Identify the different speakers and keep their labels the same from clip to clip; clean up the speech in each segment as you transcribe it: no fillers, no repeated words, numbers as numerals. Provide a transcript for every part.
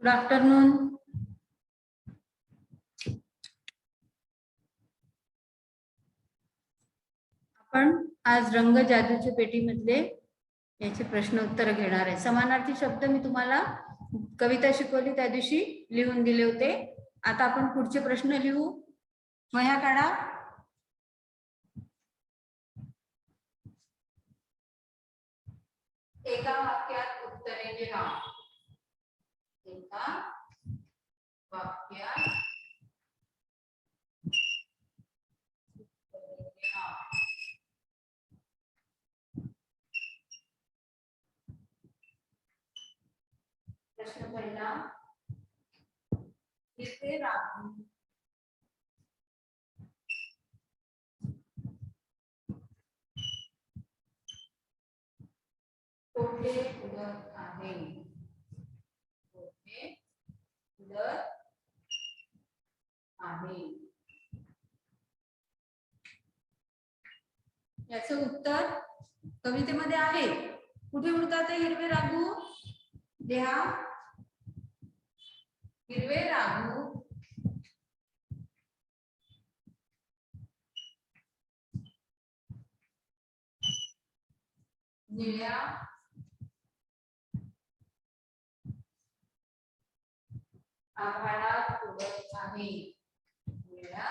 Speaker 1: Good afternoon. आपण आज रंग जादूच्या पेटीमधले याचे प्रश्न उत्तर घेणार आहे. समानार्थी शब्द मी तुम्हाला कविता शिकवली त्या दिवशी लिहून दिले होते. आता आपण पुढचे प्रश्न लिहू. वह्या काढा. एका वाक्यात उत्तरे लिहा. एका वाक्यात उत्तरे लिहा. प्रश्न पहिला. इथे राहू कोठे उडत आहे. कोठे उडत आहे. याचं उत्तर कवितेमध्ये आहे. कुठे उडतात हिरवे राघू. लिहा. हिरवे राघू निळ्या आभाळात उडत आहे. निळ्या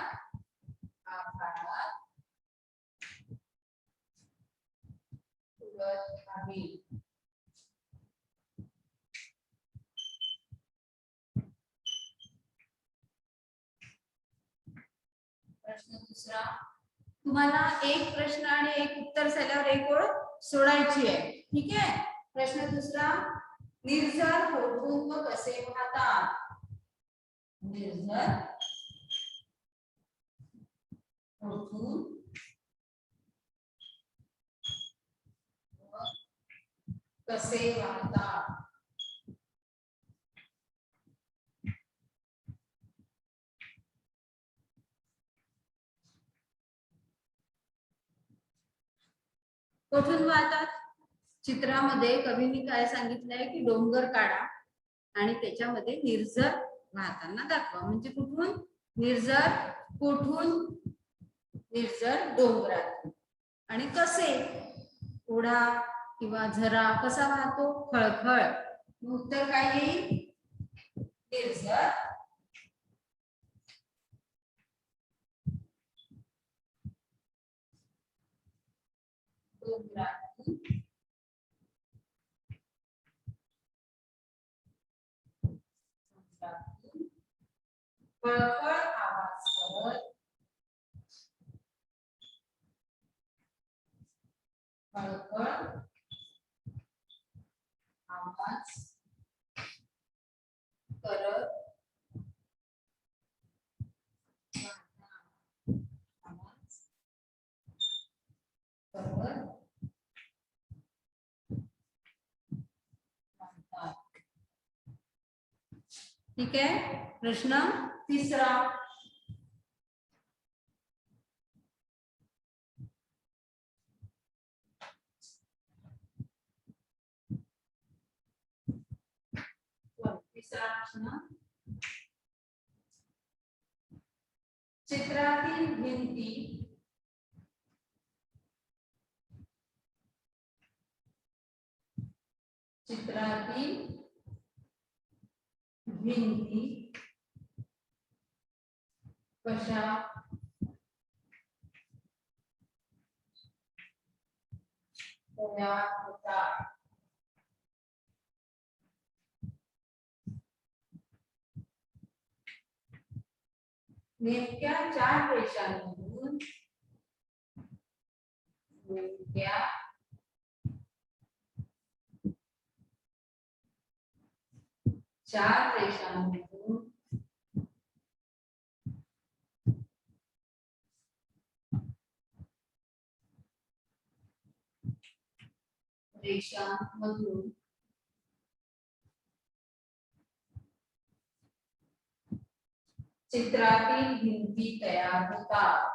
Speaker 1: आभाळात उडत आहे. प्रश्न दुसरा. तुम्हाला एक प्रश्न आणि एक उत्तर झाल्यावर एक ओळ सोडायची आहे. ठीक आहे. प्रश्न दुसरा. निर्झर कोठून व कसे वाहतात. निर्झर कोठून व कसे वाहतात. कोठून वाहतात. चित्रामध्ये कवींनी काय सांगितलंय की डोंगर काढा आणि त्याच्यामध्ये निर्झर वाहताना दाखवा. म्हणजे कुठून. निर्झर कुठून. निर्झर डोंगरात. आणि कसे. ओढा किंवा झरा कसा वाहतो. खळखळ. उत्तर काय येईल. निर्झर डोंगरातून खळखळ आवाज करत खळखळ आवाज करत आवाज करत वाहतात. ठीक आहे. प्रश्न तिसरा. तिसरा प्रश्न. चित्रातील भिंती चित्रातील भिंती कशा तयार होतात. नेमक्या 4 रेषांमधून नेमक्या 4 रेषांमधून रेषांमधून चित्रातील भिंती तयार होतात.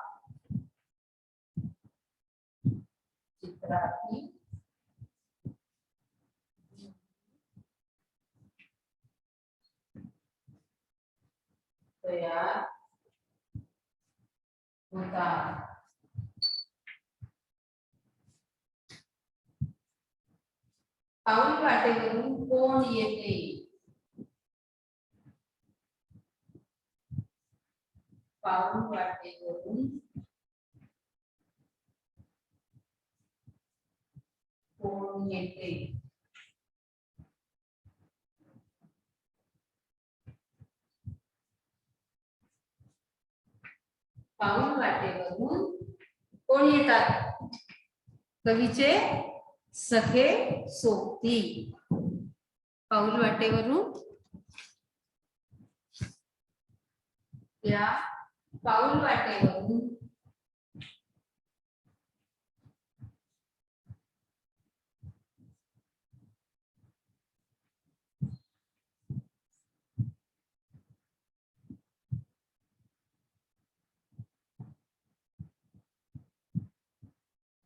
Speaker 1: चित्रातील तयार होतात. पाऊल वाटेवरून कोण येते? पाऊल वाटेवरून कोण येते? पाऊल वाटेवरून कोण येतात? कवीचे सखे सोबती. पाऊल वाटेवरून या पाऊल वाटेवरून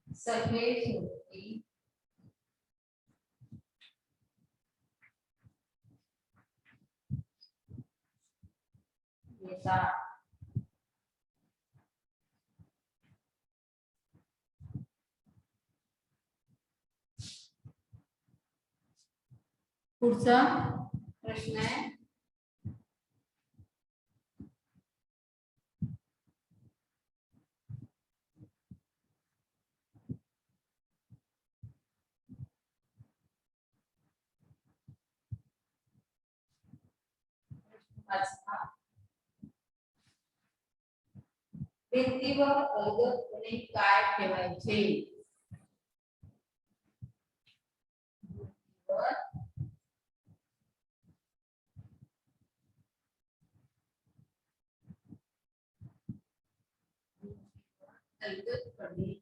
Speaker 1: सखे सोबती येतात. पुढचा प्रश्न आहे, भिंतीवर अलगदपणे काय ठेवायचे? भिंतीवर अलगदपणे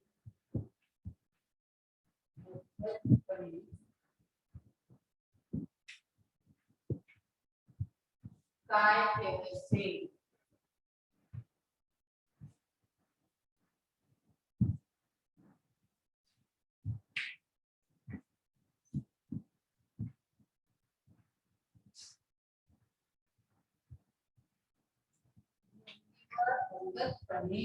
Speaker 1: काय ठेवायचे? अलगदपणे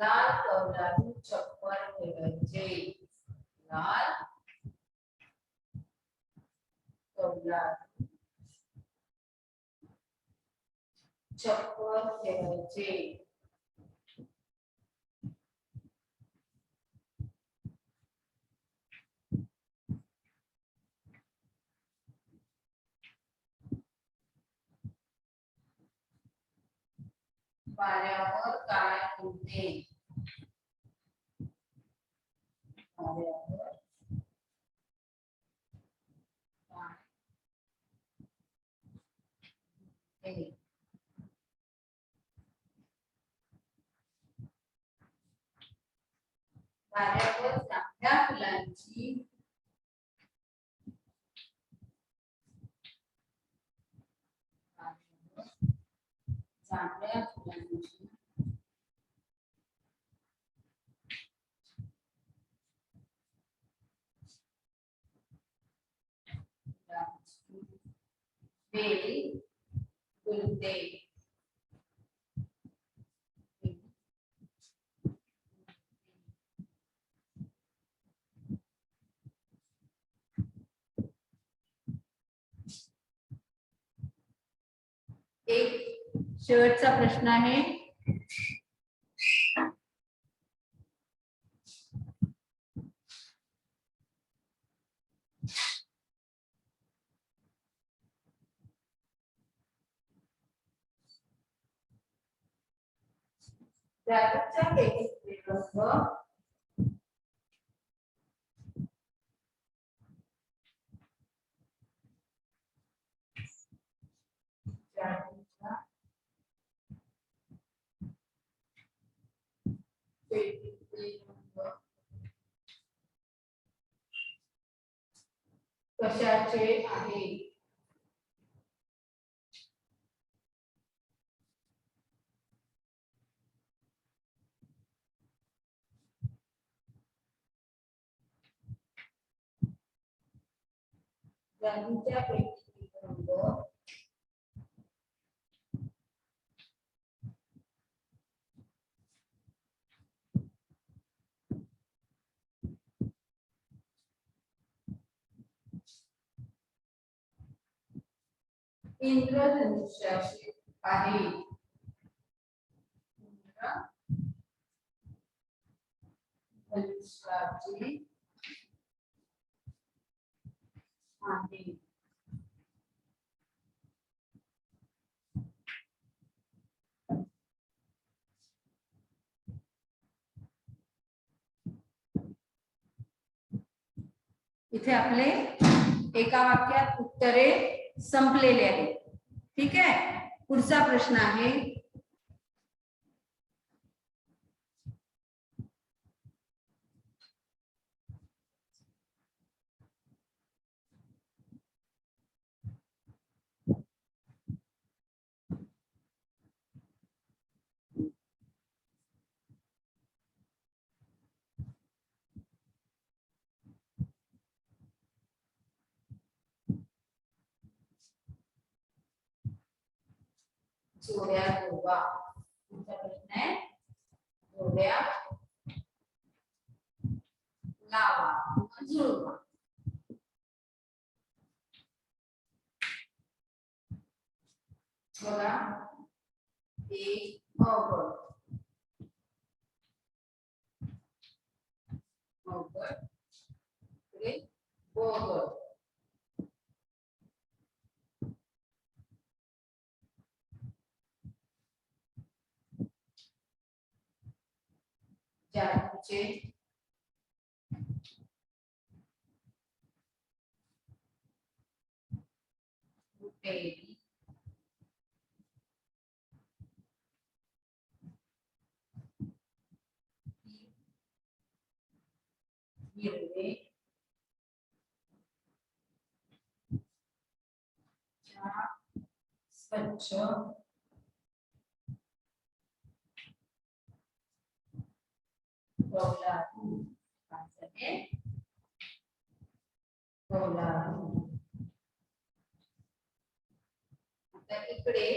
Speaker 1: लाल कौलारू चप्पल ठेवायचे. लाल कौलारू चप्पल ठेवायचे. वाऱ्यावर काय उडते? वाऱ्यावर काय उडते? वाऱ्यावर जांभळ्या फुलांची जांभळ्या फुलांची वेल उडते. एक शेवटचा प्रश्न आहे, जागतिकच्या पेटीत रंग जागतिकच्या पेटीतले रंग कशाचे आहे? जादूच्या पेटीतील रंग इंद्रधनुष्याशी आहे. इंद्रधनुष्याची आहे. इथे आपले एका वाक्यात उत्तरे संपलेले आहेत. ठीक आहे. पुढचा प्रश्न आहे जोड्या जुळवा. पुढचा प्रश्न आहे जोड्या लावा किंवा जुळवा. बघा एक अवघड अवघड पुढे बोगड जादूचे रुपेरी हिरवे स्वच्छ कौलारू. कौलारू. आता इकडे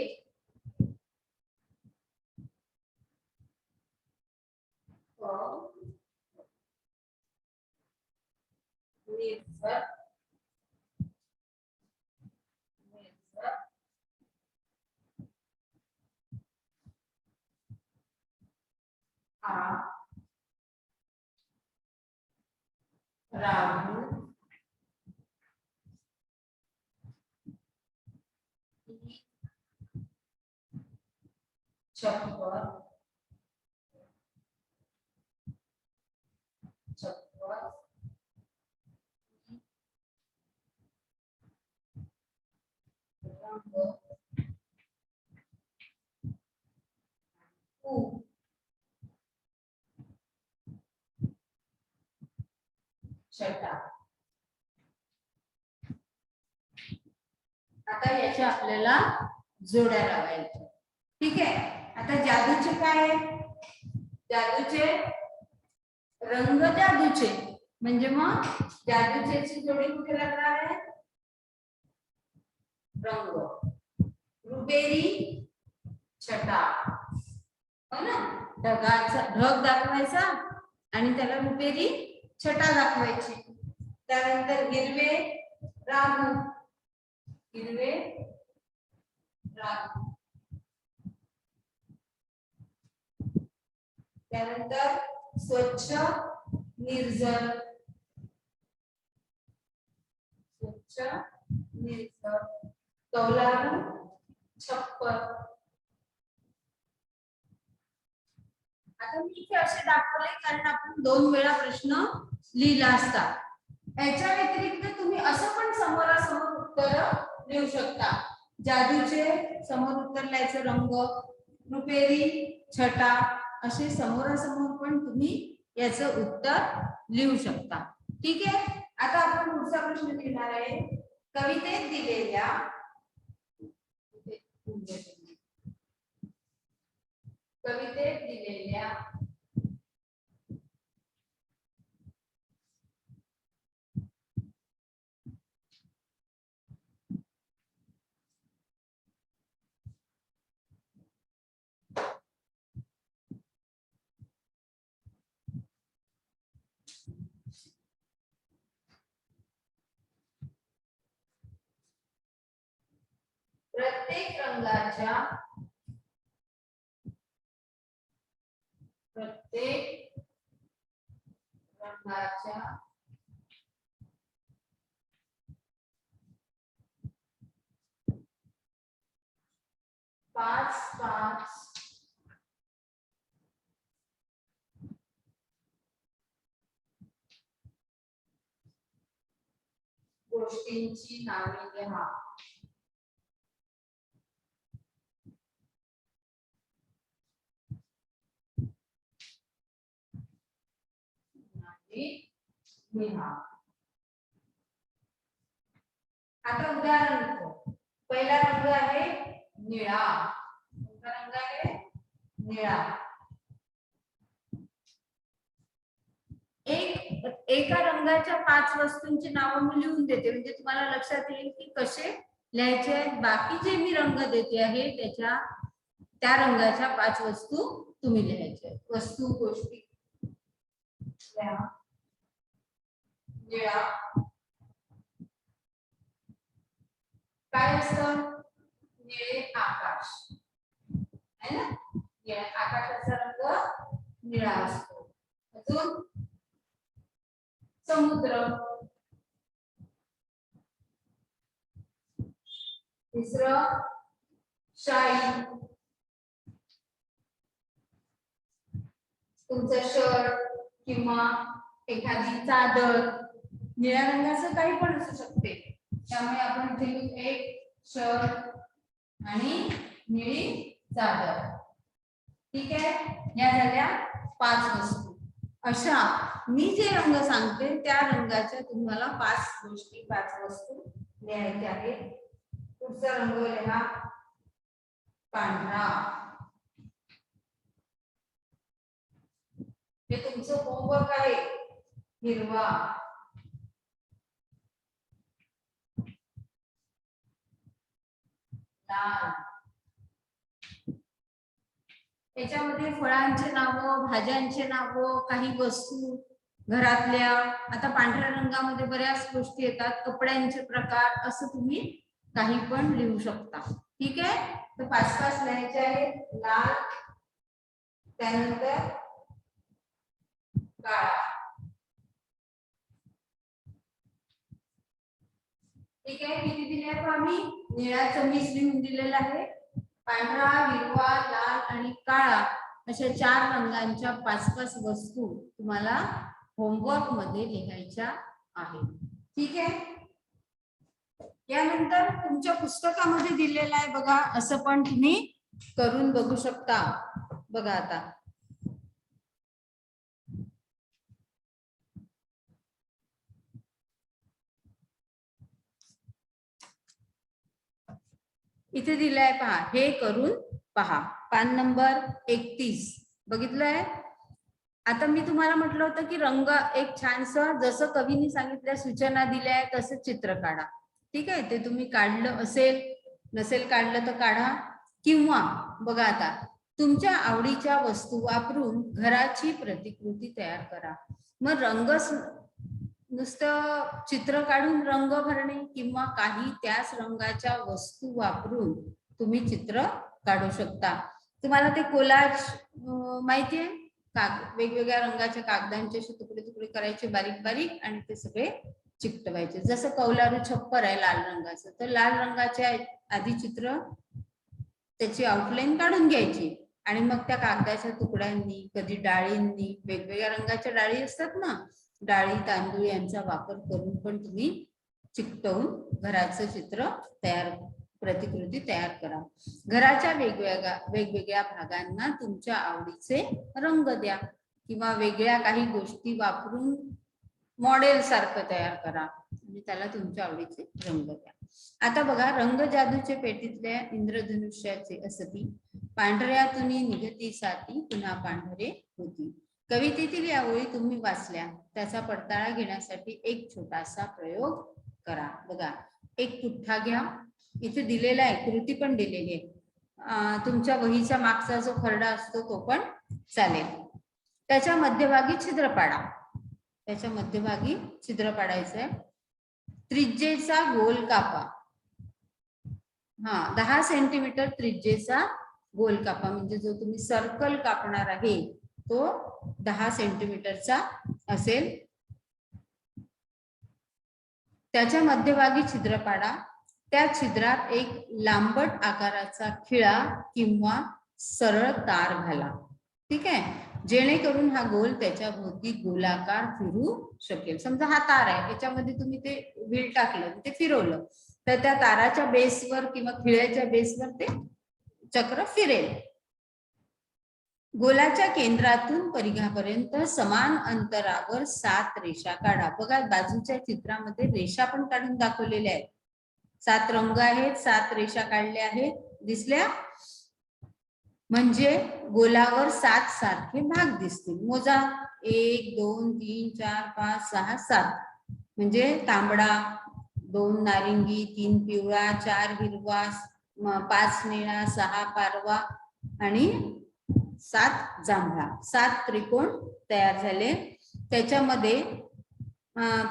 Speaker 1: निर्झर हा राहू छप्पर छप्पर रंग छटा. आता याच्या आपल्याला जोड्या लावायच्या. ठीक आहे. आता जादूचे काय आहे? जादूचे रंग जादूचे म्हणजे मग जादूचे जोडी कुठे लागणार आहे? रंग. रुपेरी छटा हो ना. ढगाचा ढग दाखवायचा आणि त्याला रुपेरी छटा दाखवायची. त्यानंतर हिरवे राहू हिरवे राहू. त्यानंतर स्वच्छ निर्जल स्वच्छ निर्जल कौलारू छप्पर. आता मी इथे असे दाखवले कारण आपण 2 वेळा प्रश्न लिहिला असता. याच्या व्यतिरिक्त तुम्ही असं पण समोरासमोर उत्तर लिहू शकता. जादूचे समोर उत्तर लिहायचं रंग रुपेरी छटा असे समोरासमोर पण तुम्ही याचं उत्तर लिहू शकता. ठीक आहे. आता आपण पुढचा प्रश्न लिहिणार आहे. कवितेत दिलेल्या रंगाच्या पाच गोष्टींची नावे लिहा. आता उदाहरण पहिला रंग आहे निळा. कोणता रंग आहे? निळा. एका रंगाच्या 5 वस्तूंची नावं मी लिहून देते, म्हणजे तुम्हाला लक्षात येईल की कसे लिहायचे आहेत. बाकी जे मी रंग देते आहे त्या रंगाच्या 5 वस्तू तुम्ही लिहायच्या आहेत. वस्तू गोष्टी निळा काय असतं? निळे आकाश है ना. निळ्या आकाशाचा रंग निळा असतो. अजून समुद्र. तिसरं शाई. तुमचं शर्ट किंवा एखादी चादर निळ्या रंगाचं काही पण असू शकते, त्यामुळे आपण इथे एक शर्ट आणि निळी चादर. ठीक आहे. या झाल्या 5 वस्तू. अशा मी जे रंग सांगते त्या रंगाच्या तुम्हाला 5 गोष्टी 5 वस्तू लिहायच्या आहेत. पुढचा रंग लिहा पांढरा. हे तुमचं होमवर्क आहे. हिरवा. लाल. याच्यामध्ये फळांचे नाव, भाज्यांचे नाव, काही वस्तू घरातल्या. आता पांढऱ्या रंगामध्ये बऱ्याच गोष्टी येतात, कपड्यांचे प्रकार, असं तुम्ही काही पण लिहू शकता. ठीक आहे. तर 5 लिहायचे आहेत. लाल, त्यानंतर काळा. ठीक आहे. किती दिले आहेत आम्ही? निळ्याचं मीच लिहून दिलेलं आहे. पांढरा, हिरवा, लाल आणि काळा अशा 4 रंगांच्या 5 वस्तू तुम्हाला होमवर्क मध्ये लिहायच्या आहेत. ठीक आहे. यानंतर तुमच्या पुस्तकामध्ये दिलेलं आहे बघा, असं पण तुम्ही करून बघू शकता. बघा आता इथे दिलंय पहा. हे करून पहा. पान नंबर 31 बघितलंय. आता मी तुम्हाला म्हटलं होतं की रंग एक छानसं जसं कवींनी सांगितल्या सूचना दिल्या आहेत तसं चित्र काढा. ठीक आहे. ते तुम्ही काढलं असेल, नसेल काढलं तर काढा. किंवा बघा आता तुमच्या आवडीच्या वस्तू वापरून घराची प्रतिकृती तयार करा. मग रंग नुसतं चित्र काढून रंग भरणे किंवा काही त्याच रंगाच्या वस्तू वापरून तुम्ही चित्र काढू शकता. तुम्हाला ते कोलाज माहिती आहे? वेगवेगळ्या रंगाच्या कागदांचे तुकडे तुकडे करायचे बारीक बारीक आणि ते सगळे चिकटवायचे. जसं कौलारू छप्पर आहे लाल रंगाचं, तर लाल रंगाच्या आधी चित्र त्याची आउटलाईन काढून घ्यायची आणि मग त्या कागदाच्या तुकड्यांनी, कधी डाळींनी, वेगवेगळ्या रंगाच्या डाळी असतात ना, डाळी तांदूळ यांचा वापर करून पण तुम्ही चिकटवून घराचं चित्र प्रतिकृती तयार करा. घराच्या वेगवेगळ्या भागांना तुमच्या आवडीचे रंग द्या किंवा वेगळ्या काही गोष्टी वापरून मॉडेल सारखं तयार करा आणि त्याला तुमच्या आवडीचे रंग द्या. आता बघा, रंग जादूच्या पेटीतल्या इंद्रधनुष्याचे असती, पांढऱ्यातुनी निघतीसाठी पुन्हा पांढरे होती. कवितेतील या ओळी तुम्ही वाचल्या, त्याचा पडताळा घेण्यासाठी एक छोटासा प्रयोग करा. बघा, एक पुठ्ठा घ्या. इथे दिलेला आहे, कृती पण दिलेली आहे. तुमच्या वहीचा मागचा जो खरडा असतो तो पण चालेल. त्याच्या मध्यभागी छिद्र पाडा. त्याच्या मध्यभागी छिद्र पाडायचं आहे. त्रिज्येचा गोल कापा. 10 सेंटीमीटर त्रिज्येचा गोल कापा, म्हणजे जो तुम्ही सर्कल कापणार आहे तो 10 सेंटीमीटरचा असेल. त्याच्या मध्यभागी छिद्र पाडा. त्या छिद्रात एक लांबट आकाराचा खिळा किंवा सरळ तार घाला. ठीक आहे, जेणेकरून हा गोल त्याच्या भोवती गोलाकार फिरू शकेल. समजा हा तार आहे, याच्यामध्ये तुम्ही ते व्हील टाकलं, ते फिरवलं, तर त्या ताराच्या बेसवर किंवा खिळ्याच्या बेसवर ते चक्र फिरेल. गोलाच्या केंद्रातून परिघापर्यंत समान अंतरावर 7 रेषा काढा. बघा बाजूच्या चित्रामध्ये रेषा पण काढून दाखवलेल्या आहेत. 7 रंग आहेत, 7 रेषा काढल्या आहेत, दिसल्या? म्हणजे गोलावर 7 सारखे भाग दिसतील. मोजा 1 2 3 4 5 6 7. म्हणजे तांबडा, 2 नारिंगी, 3 पिवळा, 4 हिरवा, 5 निळा, 6 पारवा आणि 7 जांभळा. 7 त्रिकोण तयार झाले. त्याच्यामध्ये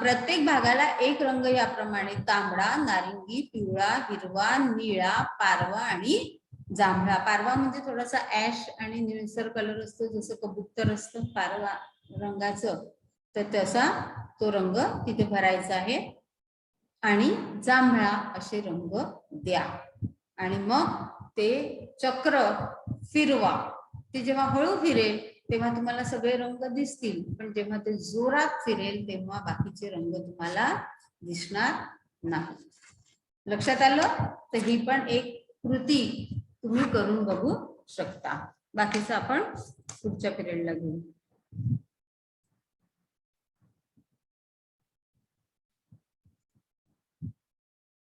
Speaker 1: प्रत्येक भागाला एक रंग याप्रमाणे तांबडा, नारिंगी, पिवळा, हिरवा, निळा, पारवा आणि जांभळा. पारवा म्हणजे थोडासा ऍश आणि निळसर कलर असतो, जसं कबूतर असतं पारवा रंगाचं, तर तसा तो रंग तिथे भरायचा आहे. आणि जांभळा असे रंग द्या. आणि मग ते चक्र फिरवा. ते जेव्हा हळू फिरेल तेव्हा तुम्हाला सगळे रंग दिसतील, पण जेव्हा ते जोरात फिरेल तेव्हा बाकीचे रंग तुम्हाला दिसणार नाही. लक्षात आलं? तर ही पण एक कृती तुम्ही करून बघू शकता. बाकीचं आपण पुढच्या पिरियडला घेऊ.